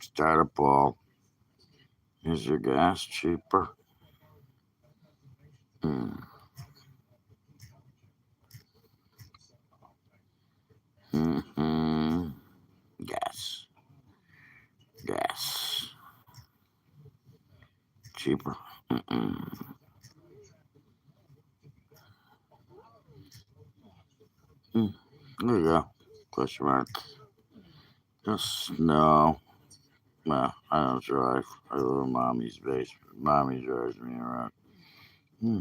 Start a poll. Is your gas cheaper? Hmm. Mm-hmm. Gas. Gas. Cheaper. Mm-mm. Mm. There you go. Question mark. Yes. No. Nah, I don't drive. I live in mommy's basement. Mommy drives me around. Hmm.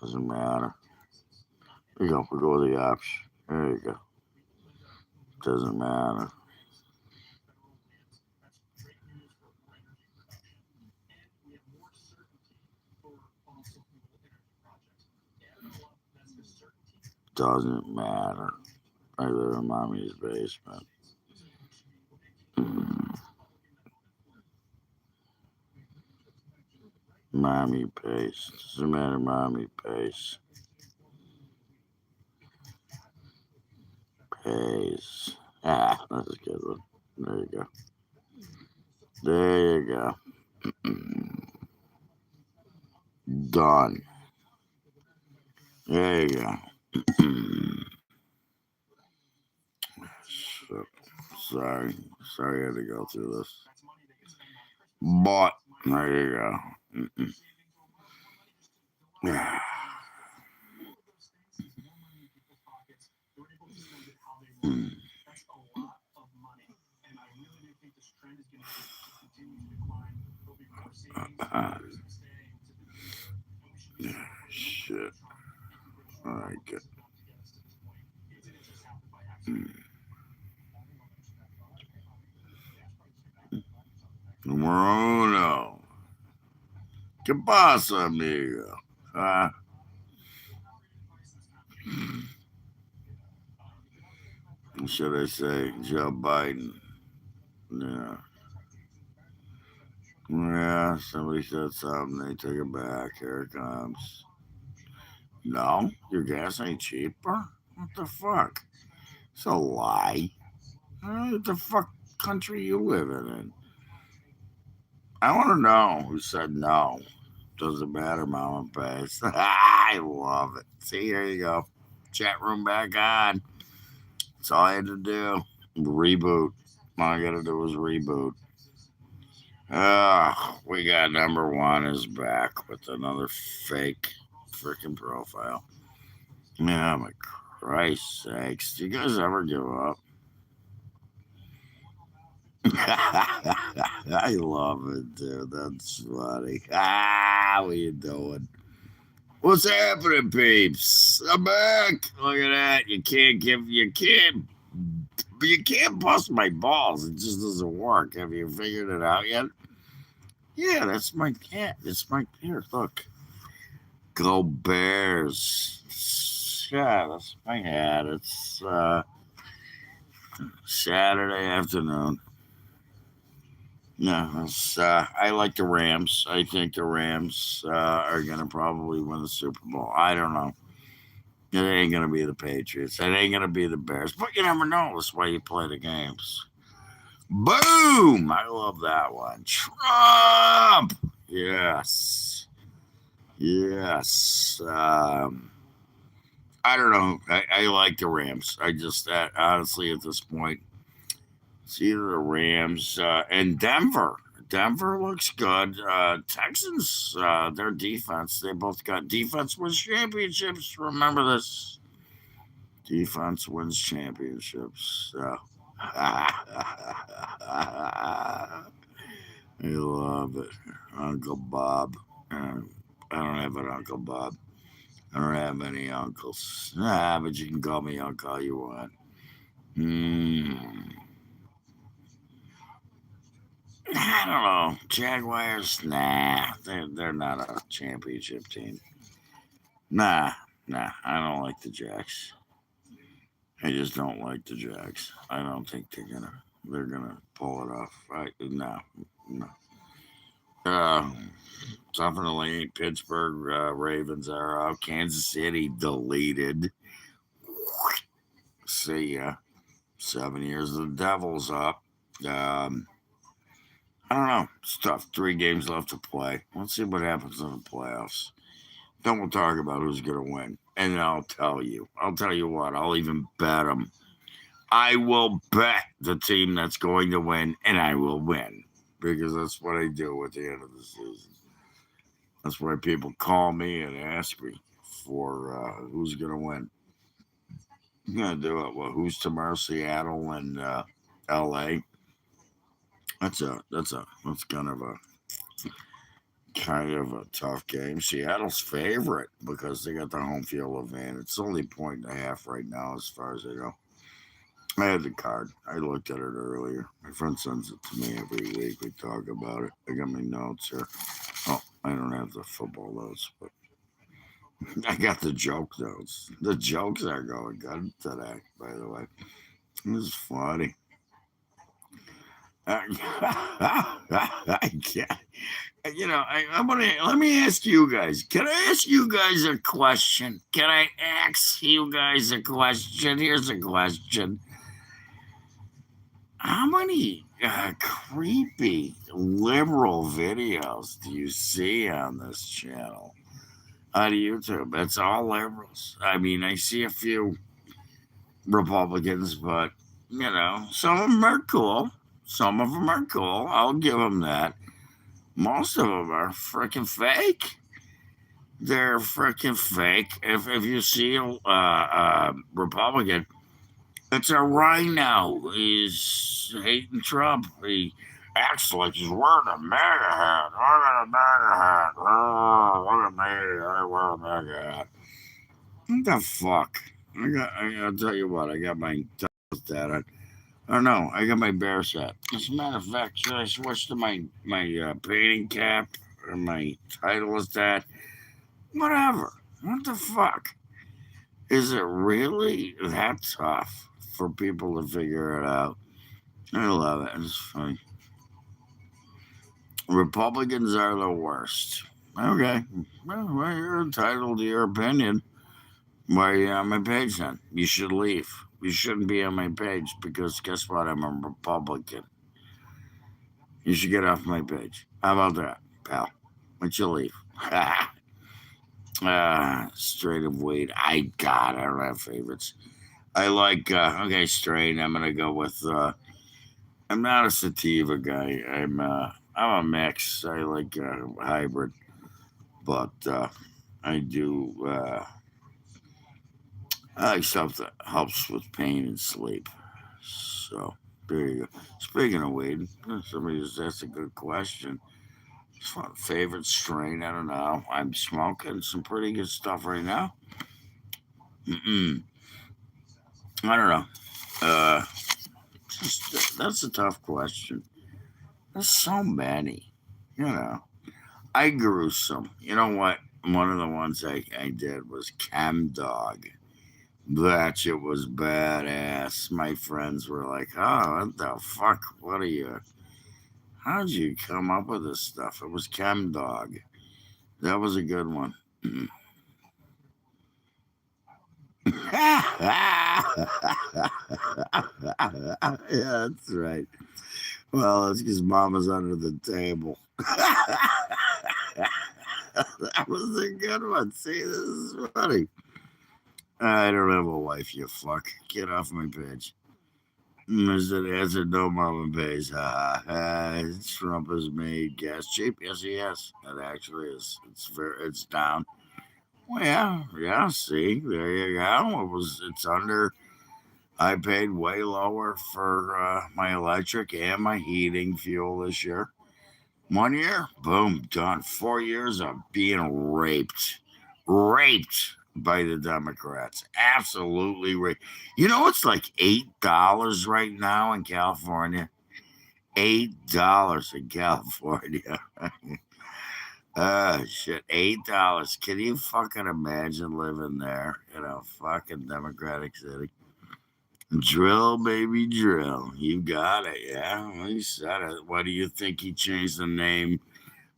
Doesn't matter. There you go. We go with the option. There you go. Doesn't matter. Doesn't matter. I live in mommy's basement. Mm. Mommy pays. Doesn't matter. Mommy pays. Pays. Ah, that's a good one. There you go. There you go. Done. There you go. So, sorry. Sorry I had to go through this. But, there you go. Shit. I like it. Numero uno. ¿Qué pasa, amigo? Ah, should I say Joe Biden? Yeah. Yeah, somebody said something. They took it back. Here it comes. No, your gas ain't cheaper? What the fuck? It's a lie. What the fuck country you living in? I want to know who said no. Doesn't matter, Mama Pays. I love it. See, here you go. Chat room back on. That's all I had to do. Reboot. All I gotta do was reboot. We got number one is back with another fake freaking profile. Yeah, my Christ sakes. Do you guys ever give up? I love it, dude. That's funny. What you doing? What's happening, peeps? I'm back. Look at that. You can't bust my balls. It just doesn't work. Have you figured it out yet? Yeah, that's my cat. It's my here. Look, go Bears. Yeah, that's my hat. It's Saturday afternoon. No, I like the Rams. I think the Rams are going to probably win the Super Bowl. I don't know. It ain't going to be the Patriots. It ain't going to be the Bears. But you never know. That's why you play the games. Boom! I love that one. Trump! Yes. Yes. I don't know. I like the Rams. I just, honestly, at this point, it's either the Rams and Denver. Denver looks good. Texans, their defense, they both got defense wins championships. Remember this. Defense wins championships. So. I love it. Uncle Bob. I don't have an Uncle Bob. I don't have any uncles. But you can call me uncle all you want. Mm. I don't know. Jaguars, nah. They're not a championship team. Nah, nah. I don't like the Jacks. I just don't like the Jacks. I don't think they're gonna pull it off. No, no. Uh, Definitely ain't Pittsburgh Ravens are out. Kansas City deleted. See ya. 7 years of the Devils up. Um, I don't know. It's tough. 3 games left to play. Let's see what happens in the playoffs. Then we'll talk about who's going to win. And then I'll tell you. I'll tell you what. I'll even bet them. I will bet the team that's going to win, and I will win. Because that's what I do at the end of the season. That's why people call me and ask me for who's going to win. I'm going to do it. Well, who's tomorrow? Seattle and L.A. That's kind of a tough game. Seattle's favorite because they got the home field advantage. It's only 1.5 right now, as far as I know. I had the card. I looked at it earlier. My friend sends it to me every week. We talk about it. I got my notes here. Oh, I don't have the football notes, but I got the joke notes. The jokes are going good today, by the way. This is funny. I can't. I'm gonna let me ask you guys. Can I ask you guys a question? Can I ask you guys a question? Here's a question. How many creepy liberal videos do you see on this channel on YouTube? It's all liberals. I mean, I see a few Republicans, but some of them are cool. Some of them are cool. I'll give them that. Most of them are freaking fake. They're freaking fake. If you see a Republican, it's a rhino. He's hating Trump. He acts like he's wearing a MAGA hat. I got a MAGA hat. Oh, look at me. I wear a MAGA hat. What the fuck? I'll tell you what. I got my that. I don't know. I got my Bears hat. As a matter of fact, should I switch to my painting cap or my title is that? Whatever. What the fuck? Is it really that tough for people to figure it out? I love it. It's funny. Republicans are the worst. Okay. Well, you're entitled to your opinion. Why are you on my page then? You should leave. You shouldn't be on my page because guess what? I'm a Republican. You should get off my page. How about that, pal? Why don't you leave? Straight of weed. I don't have favorites. I like okay, straight. I'm gonna go with I'm not a sativa guy. I'm a mix. I like hybrid, but I do I like stuff that helps with pain and sleep. So there you go. Speaking of weed, somebody just asked a good question. Favorite strain? I don't know. I'm smoking some pretty good stuff right now. Mm-mm. I don't know. That's a tough question. There's so many. You know, I grew some. You know what? One of the ones I did was Chem Dog. That shit was badass. My friends were like, "Oh, what the fuck? What are you? How'd you come up with this stuff?" It was Chem Dog. That was a good one. Yeah, that's right. Well, it's because Mama's under the table. That was a good one. See, this is funny. I don't have a wife, you fuck. Get off my page. Mr. Answer no mama pays. Trump has made gas cheap. Yes, he has. It actually is. It's down. Well, yeah. See, there you go. It's under. I paid way lower for my electric and my heating fuel this year. 1 year, boom, done. 4 years of being raped by the Democrats. Absolutely raped. It's like $8 right now in California. $8 in California. Shit, $8. Can you fucking imagine living there in a fucking Democratic city? Drill, baby, drill. You got it, yeah. Well, he said it. Why do you think he changed the name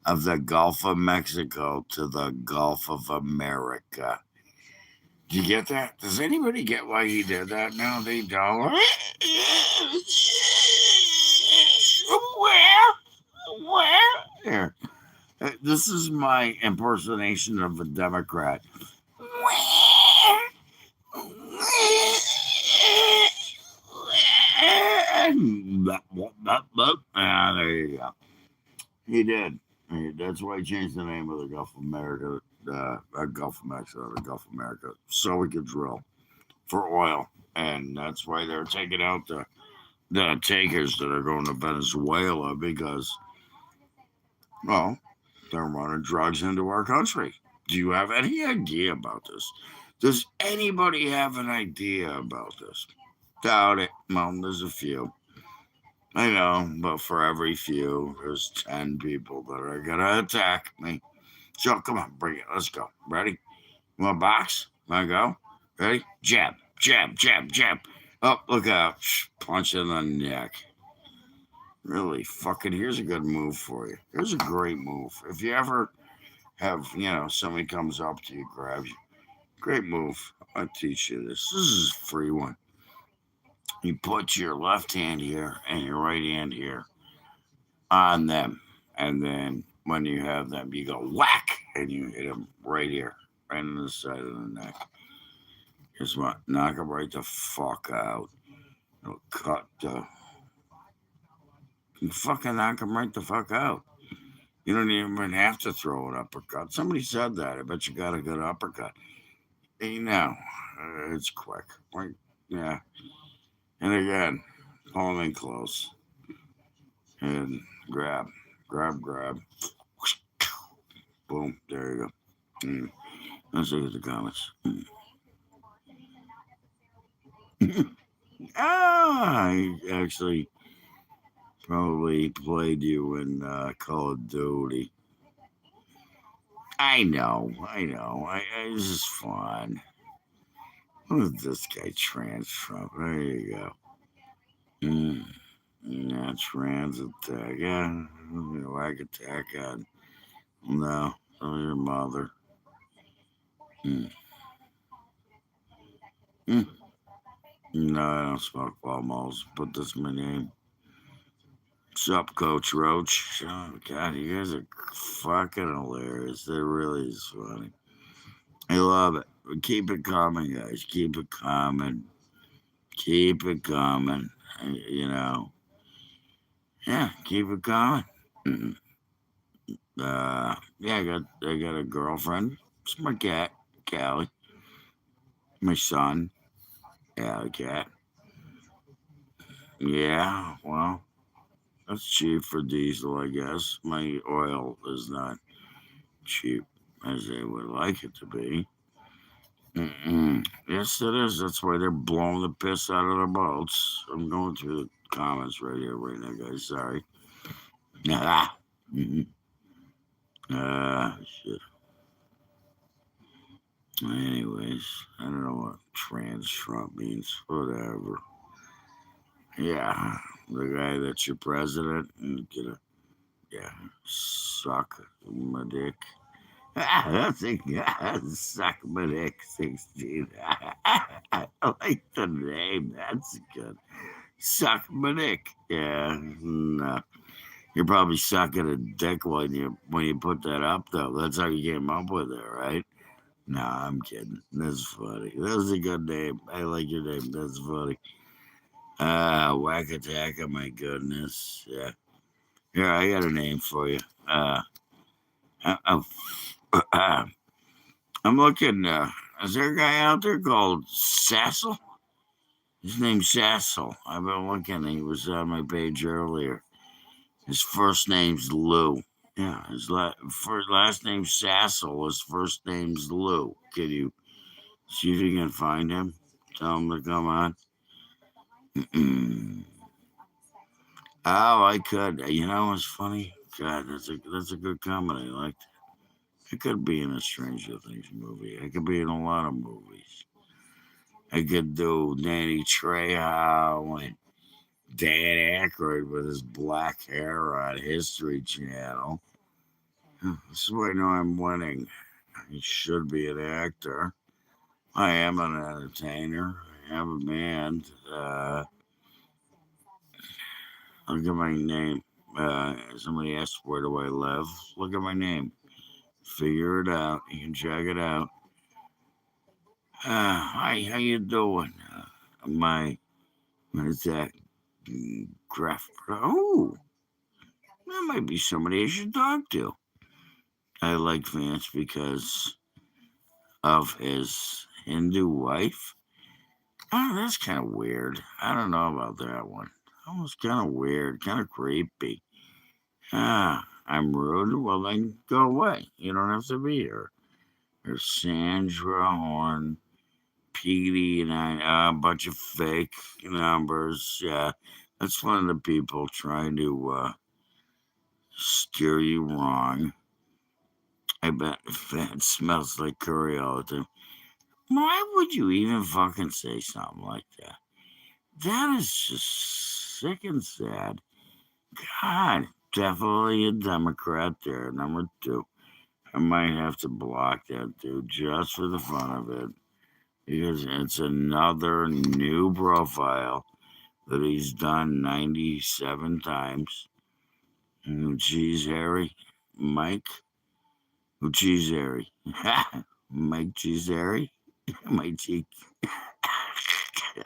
of the Gulf of Mexico to the Gulf of America? Do you get that? Does anybody get why he did that? No, they don't. Where? This is my impersonation of a Democrat. Ah, there you go. He did. That's why he changed the name of the Gulf of America, Gulf of Mexico, the Gulf of America, so we could drill for oil. And that's why they're taking out the tankers that are going to Venezuela because, well, they're running drugs into our country. Do you have any idea about this? Does anybody have an idea about this? Doubt it. Well, there's a few. I know, but for every few, there's 10 people that are going to attack me. So come on, bring it. Let's go. Ready? You want a box? Want to go? Ready? Jab, jab, jab, jab. Oh, look out. Punch in the neck. Really, fucking, here's a good move for you. Here's a great move. If you ever have, somebody comes up to you, grabs you, great move. I'll teach you this. This is a free one. You put your left hand here and your right hand here on them. And then when you have them, you go whack and you hit them right here, right on the side of the neck. Guess what? Knock them right the fuck out. It'll cut the. You fucking knock them right the fuck out. You don't even have to throw an uppercut. Somebody said that. I bet you got a good uppercut. Hey, now, it's quick. Right? Yeah. And again, pull them in close. And grab, grab, grab. Boom. There you go. Let's look at the comments. I actually probably played you in Call of Duty. I know. This is fun. Look at this guy, Trans Trump. There you go. Yeah, trans attack. Yeah, whack attack on. No, your mother. Mm. Mm. No, I don't smoke Pall Malls, but that's my name. What's up, Coach Roach? Oh, God, you guys are fucking hilarious. It really is funny. I love it. Keep it coming, guys. Keep it coming. Keep it coming. You know. Yeah, keep it coming. Mm. Yeah, I got a girlfriend. It's my cat, Callie. My son, Alley Cat. Yeah, well, that's cheap for diesel, I guess. My oil is not cheap as they would like it to be. Mm-mm. Yes, it is. That's why they're blowing the piss out of their boats. I'm going through the comments right here, right now, guys. Sorry. Ah. Mm-hmm. Shit. Anyways, I don't know what trans Trump means. Whatever. Yeah, the guy that's your president and get a yeah suck my dick. That's a suck my dick 16. I like the name. That's good. Suck my dick. Yeah, no. You're probably sucking a dick when you put that up though. That's how you came up with it, right? No, I'm kidding. That's funny. That was a good name. I like your name. That's funny. Whack attack. Oh my goodness. Yeah. Here, I got a name for you. I, I'm, I'm looking. Is there a guy out there called Sassel? His name's Sassel. I've been looking. He was on my page earlier. His first name's Lou. Yeah, last name's Sassel. His first name's Lou. Can you see if you can find him? Tell him to come on. Oh, I could. You know, it's funny. God, that's a good comment. I liked. I could be in a Stranger Things movie. I could be in a lot of movies. I could do Danny Trejo and Dan Aykroyd with his black hair on History Channel. This is why I know I'm winning. I should be an actor. I am an entertainer. I have a band. Look at my name. Somebody asked, where do I live? Look at my name. Figure it out. You can check it out. Hi, how you doing? My, what is that? Craft. Oh, that might be somebody I should talk to. I like Vance because of his Hindu wife. Oh, that's kind of weird. I don't know about that one. That was kind of weird, kind of creepy. I'm rude. Well, then go away. You don't have to be here. There's Sandra Horn, Petey, and a bunch of fake numbers. Yeah, that's one of the people trying to steer you wrong. I bet that smells like curry all the time. Why would you even fucking say something like that? That is just sick and sad. God, definitely a Democrat there. Number two. I might have to block that dude just for the fun of it because it's another new profile that he's done 97 times. Cheese Harry, Mike, Cheese Harry, Mike Cheese Harry, Mike Cheek.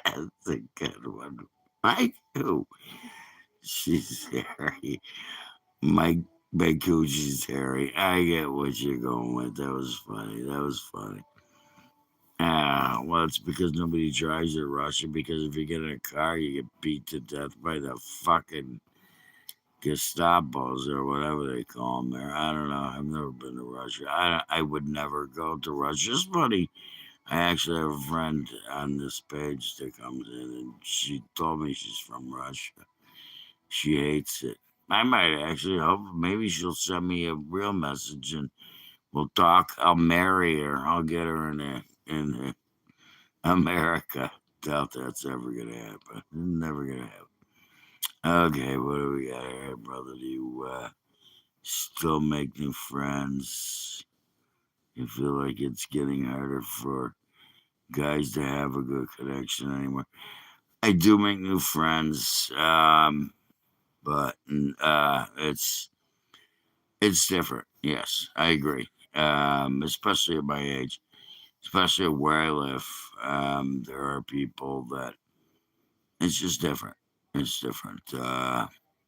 That's a good one. Mike who? Cheese Harry, Mike Cheese Harry. I get what you're going with. That was funny. That was funny. Well, it's because nobody drives in Russia. Because if you get in a car, you get beat to death by the fucking Gestapos or whatever they call them there. I don't know. I've never been to Russia. I would never go to Russia. It's funny. I actually have a friend on this page that comes in, and she told me she's from Russia. She hates it. I might actually hope maybe she'll send me a real message and we'll talk. I'll marry her. I'll get her in America. Doubt that's ever gonna happen. Never gonna happen. Okay, what do we got here, brother? Do you still make new friends? You feel like it's getting harder for guys to have a good connection anymore? I do make new friends, but it's different. Yes, I agree. Especially at my age, especially where I live. There are people that it's just different. It's different.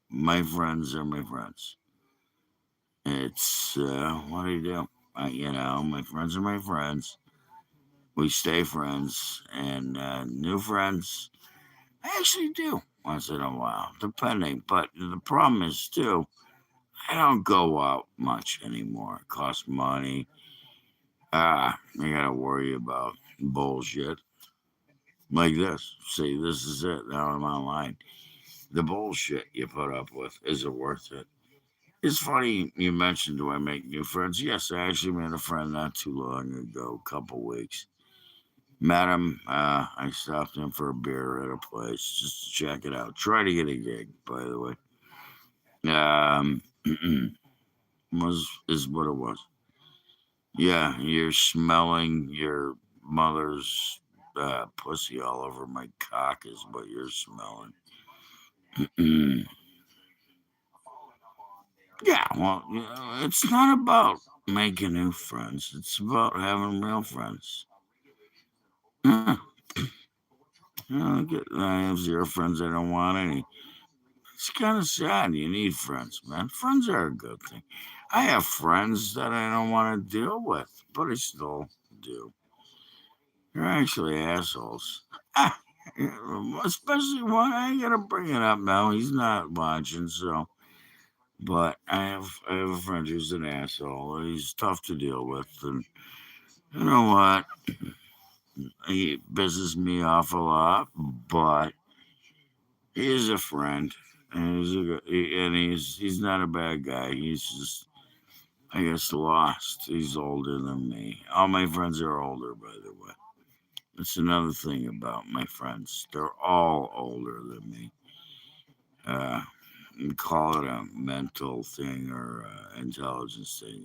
My friends are my friends. It's what do you do? My friends are my friends. We stay friends, and new friends. I actually do once in a while, depending. But the problem is too, I don't go out much anymore. It costs money. I gotta worry about bullshit like this. See, this is it. Now I'm online. The bullshit you put up with, is it worth it? It's funny you mentioned, do I make new friends? Yes, I actually made a friend not too long ago, a couple weeks. Met him. I stopped in for a beer at a place just to check it out. Try to get a gig, by the way. Um, was is what it was. Yeah, you're smelling your mother's pussy all over my cock is what you're smelling. Yeah, well, it's not about making new friends. It's about having real friends. Yeah, I have zero friends. I don't want any. It's kind of sad. You need friends, man. Friends are a good thing. I have friends that I don't want to deal with, but I still do. They're actually assholes. Ah, especially one. I ain't gonna bring it up now. He's not watching, so. But I have a friend who's an asshole. He's tough to deal with, and you know what? He pisses me off a lot, but he's a friend, and he's not a bad guy. He's just, I guess, lost. He's older than me. All my friends are older, by the way. That's another thing about my friends. They're all older than me. Uh, you call it a mental thing or intelligence thing.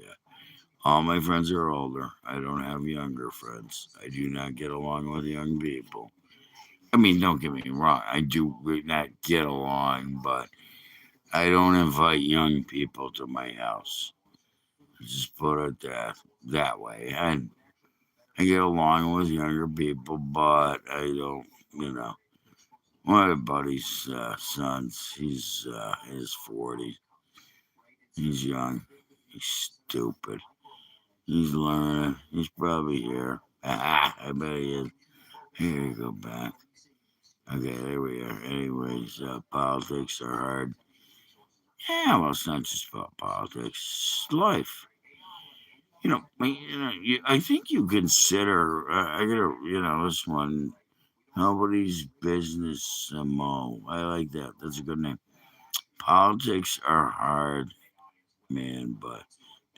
All my friends are older. I don't have younger friends. I do not get along with young people. I mean, don't get me wrong. I do not get along, but I don't invite young people to my house. Just put it that way. I get along with younger people, but I don't, you know. One of my buddy's sons, he's in his 40s. He's young. He's stupid. He's learning. He's probably here. I bet he is. Here you go back. Okay, there we are. Anyways, politics are hard. Yeah, well, it's not just about politics. It's life. I think you consider. I gotta, this one. Nobody's business, Mo. I like that. That's a good name. Politics are hard, man, but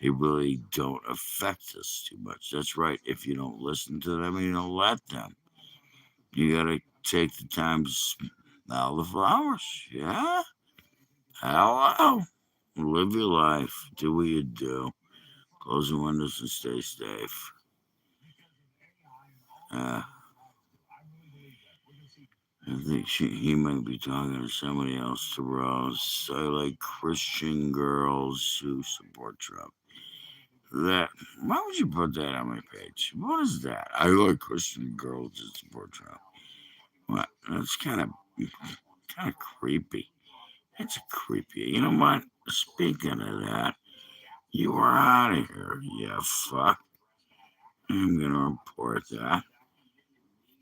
they really don't affect us too much. That's right. If you don't listen to them, you don't let them. You gotta take the time to smell the flowers. Yeah. Hello. Live your life. Do what you do. Close the windows and stay safe. Uh, I think he might be talking to somebody else to Rose. I like Christian girls who support Trump. That why would you put that on my page? What is that? I like Christian girls who support Trump. What? That's kind of creepy. That's creepy. You know what? Speaking of that, you are out of here. Yeah, fuck. I'm gonna report that,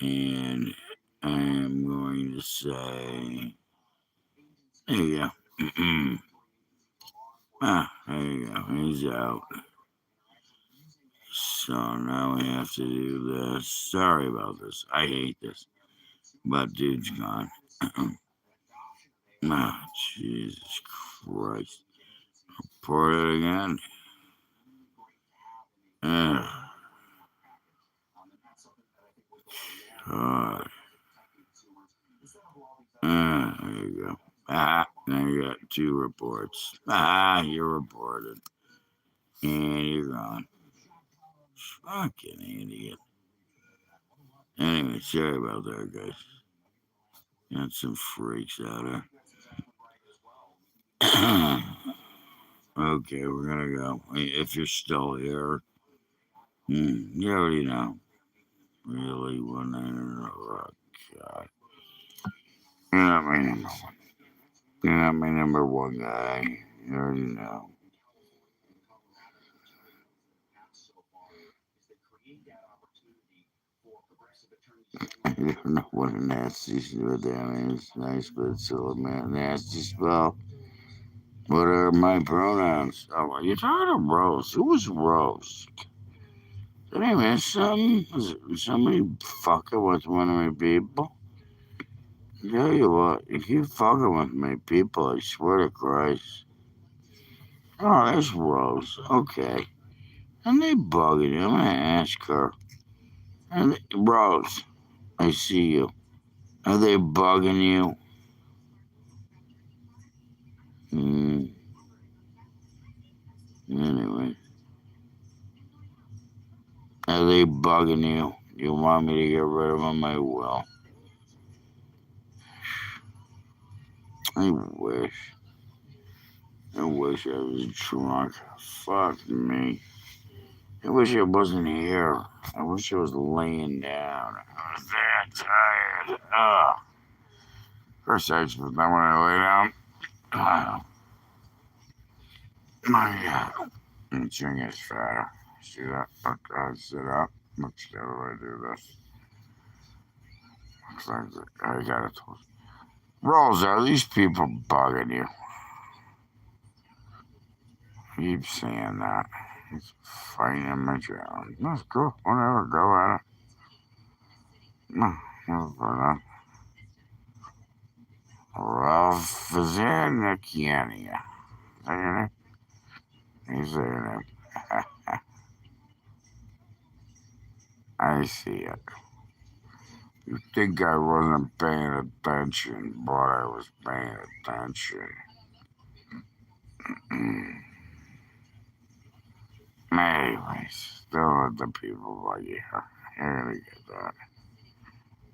and I am going to say, there you go. There you go. He's out. So now we have to do this. Sorry about this. I hate this. But dude's gone. Jesus Christ. Pour it again. Ugh. God. There you go. Now you got two reports. You're reported. And you're gone. Fucking idiot. Anyway, sorry about that, guys. Got some freaks out there. Okay, we're gonna go. If you're still here, you already know. Really, oh, God. You're not my number one. You're not my number one guy. You already know. I don't know what a nasty what that means. Nice, but it's still a nasty spell. What are my pronouns? Oh, are you talking to Rose? Who was Rose? Did I miss something? Was somebody fucking with one of my people? Tell you what, if you fucking with my people, I swear to Christ. Oh, there's Rose. Okay. And they bugging you. I'm gonna ask her. Rose, I see you. Are they bugging you? Hmm. Anyway. Are they bugging you? You want me to get rid of them? I will. I wish. I wish I was drunk. Fuck me. I wish I wasn't here. I wish I was laying down. I was that tired. First I just then when I lay down. Oh, my God. My chin gets fatter. See that? Okay, I sit up. Let's see how I do this. Looks like I got it. Rose, are these people bugging you? Keep saying that. It's fighting my challenge. That's cool. Whatever. Go at it. No, no, no. Ralph Vizanikiania. Is that your name? He's your name. I see it. You think I wasn't paying attention, but I was paying attention. Anyways, don't let the people like you. You're gonna get that.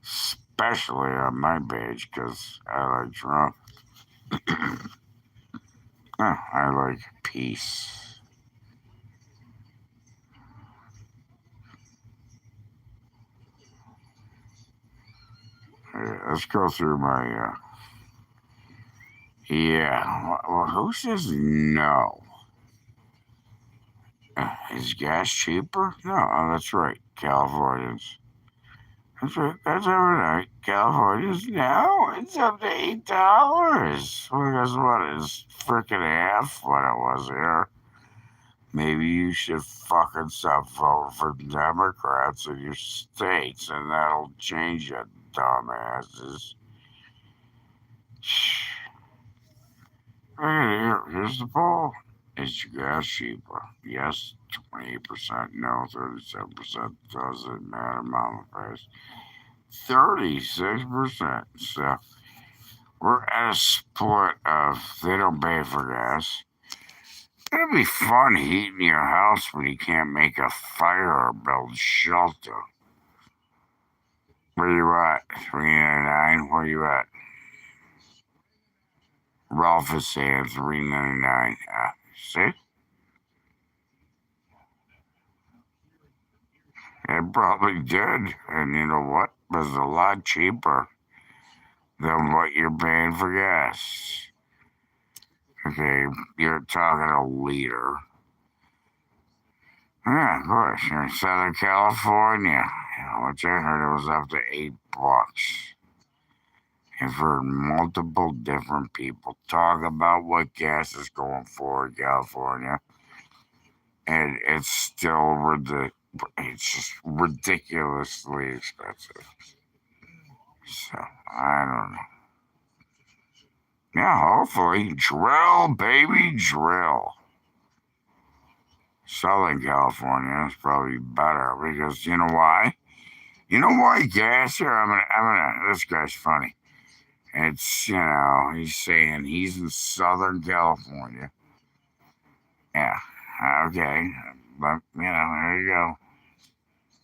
Especially on my page, because I like Trump. I like peace. Let's go through my. Yeah. Well, who says no? Is gas cheaper? No, that's right. Californians. That's right. That's overnight. Californians now it's up to $8. Well, guess what? It's freaking half what it was here. Maybe you should fucking stop voting for Democrats in your states, and that'll change you, dumbasses. Here's the poll. Is your gas cheaper? Yes, 28%. No, 37%. Doesn't matter, mama face. 36%. So we're at a split of they don't pay for gas. It'll be fun heating your house when you can't make a fire or build shelter. Where you at? 399? Where you at? Ralph is saying 399. See? It probably did. And you know what? It was a lot cheaper than what you're paying for gas. Okay, you're talking a liter. Yeah, of course. You're in Southern California. Which I heard it was up to $8. I've heard multiple different people talk about what gas is going for in California, and it's still it's just ridiculously expensive. So I don't know. Yeah, hopefully drill, baby, drill. Southern California is probably better because you know why? You know why gas here? This guy's funny. It's, he's saying he's in Southern California. Yeah, okay. But, there you go.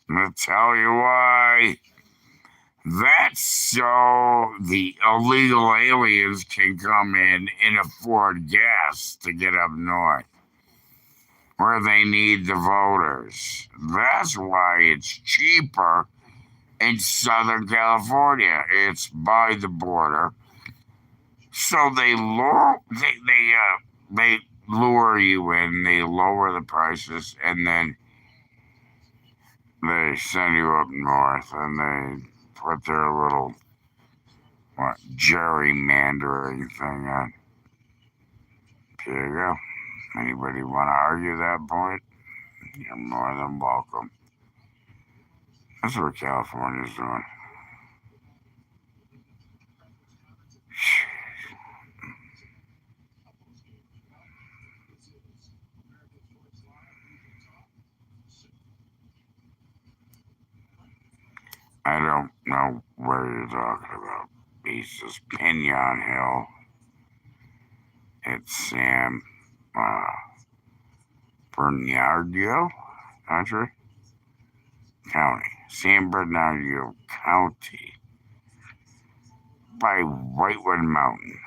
I'm going to tell you why. That's so the illegal aliens can come in and afford gas to get up north where they need the voters. That's why it's cheaper in Southern California. It's by the border. So they lure you in, they lower the prices, and then they send you up north, and they put their little gerrymandering thing on. Here you go. Anybody want to argue that point? You're more than welcome. That's what California's doing. I don't know where you're talking about. He says Pinion Hill. It's Sam Bernardino County. San Bernardino County. By Whitewood Mountain.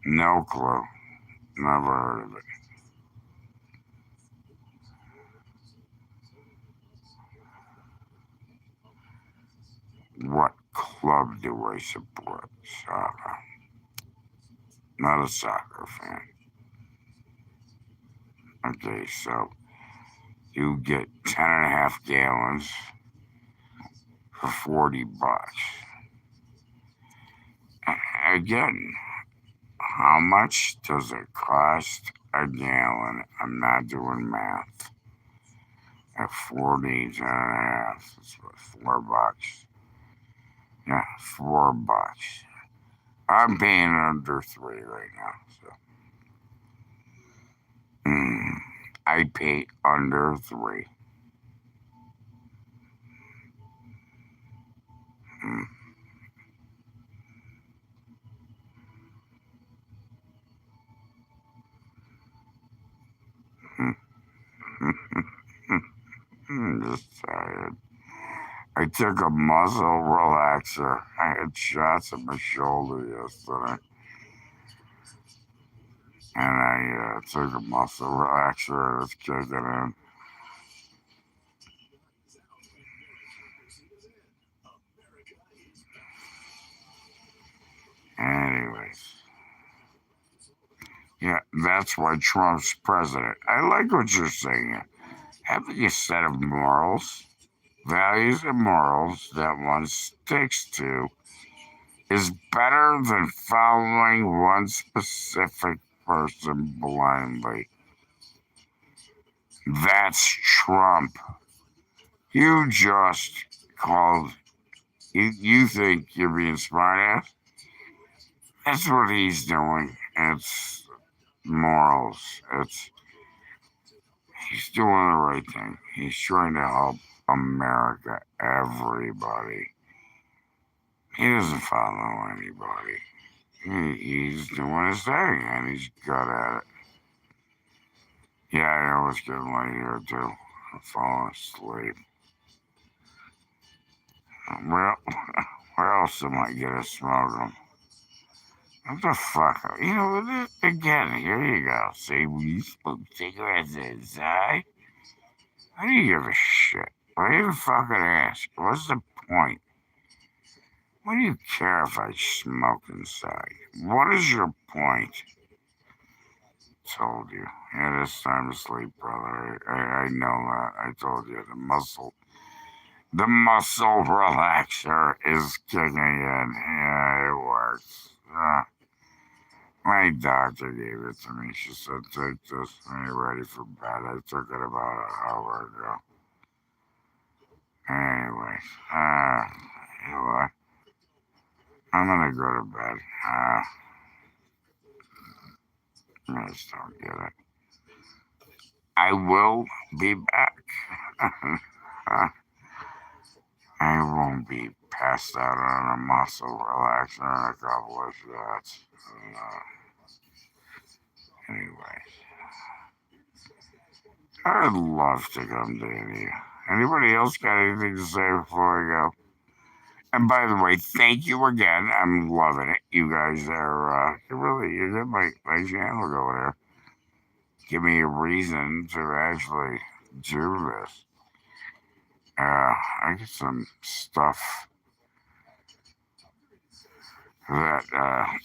No clue. Never heard of it. What club do I support? Soccer. Not a soccer fan. Okay, so you get 10.5 gallons for $40. Again, how much does it cost a gallon? I'm not doing math. At 40, 10.5, it's what, $4? Yeah, $4. I'm paying under 3 right now, so. I pay under 3. Mm. I'm just tired. I took a muscle relaxer. I had shots in my shoulder yesterday. and I took a muscle relaxer and it's kicking in. Anyways, yeah, that's why Trump's president. I like what you're saying. Having a set of morals, values, and morals that one sticks to is better than following one specific person blindly. That's Trump. You just called. You think you're being smart ass? That's what he's doing. It's morals. He's doing the right thing. He's trying to help America, everybody. He doesn't follow anybody. He's doing his thing, and he's good at it. Yeah, I know it's getting late here too. I'm falling asleep. Well, where else am I gonna smoke them? What the fuck? You know, again, here you go. See, we smoke cigarettes inside. How do you give a shit? Why do you fucking ask? What's the point? What do you care if I smoke inside? What is your point? Told you. It is time to sleep, brother. I know that. I told you the muscle relaxer is kicking in. Yeah, it works. My doctor gave it to me. She said, take this when you're ready for bed. I took it about an hour ago. Anyways, you know what? I'm gonna go to bed. I just don't get it. I will be back. I won't be passed out on a muscle relaxer and a couple of shots. Anyway, I'd love to come to you. Anybody else got anything to say before I go? And by the way, thank you again. I'm loving it. You guys are, you get my channel going there. Give me a reason to actually do this. I get some stuff that I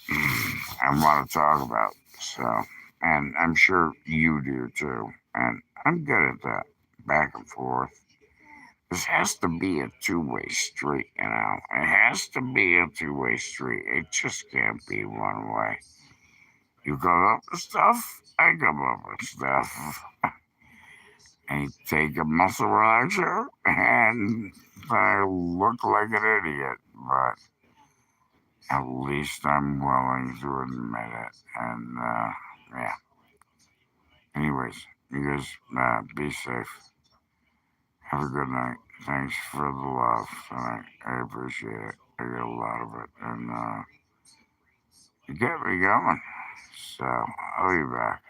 want to talk about. So, and I'm sure you do too. And I'm good at that, back and forth. This has to be a two-way street, you know. It has to be a two-way street. It just can't be one way. You come up with stuff, I come up with stuff. I take a muscle relaxer and I look like an idiot, but at least I'm willing to admit it. And yeah. Anyways, you guys be safe. Have a good night. Thanks for the love tonight. I appreciate it. I get a lot of it. And you get me going. So I'll be back.